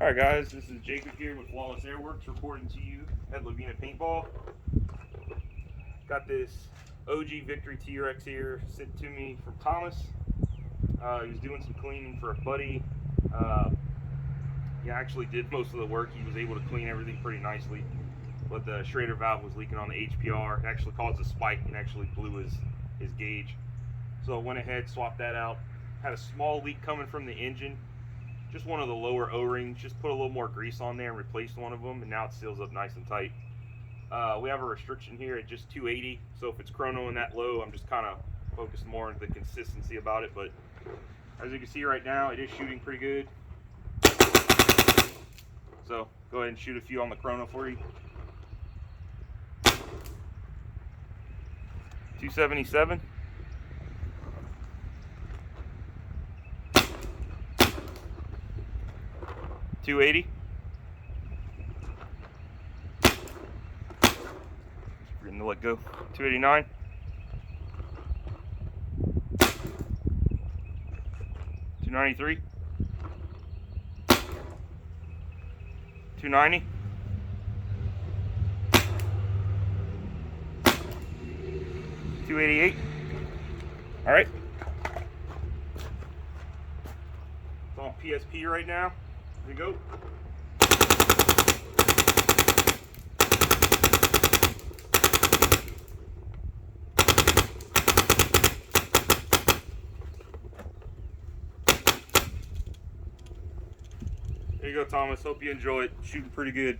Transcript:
Alright guys, this is Jacob here with Flawless Airworks reporting to you at Lavina Paintball. Got this OG Victory TREX here sent to me from Thomas. He was doing some cleaning for a buddy. He actually did most of the work. He was able to clean everything pretty nicely, but the Schrader valve was leaking on the HPR. It actually caused a spike and actually blew his gauge. So I went ahead, swapped that out. Had a small leak coming from the engine. Just one of the lower O-rings, just put a little more grease on there and replaced one of them, and now it seals up nice and tight. We have a restriction here at just 280, so if it's chronoing that low, I'm just kind of focused more on the consistency about it, but as you can see right now, it is shooting pretty good. So go ahead and shoot a few on the chrono for you. 277. 280. We're going to let go. 289. 293. 290. 288. All right. It's on PSP right now. Here we go. There you go, Thomas. Hope you enjoy it. Shooting pretty good.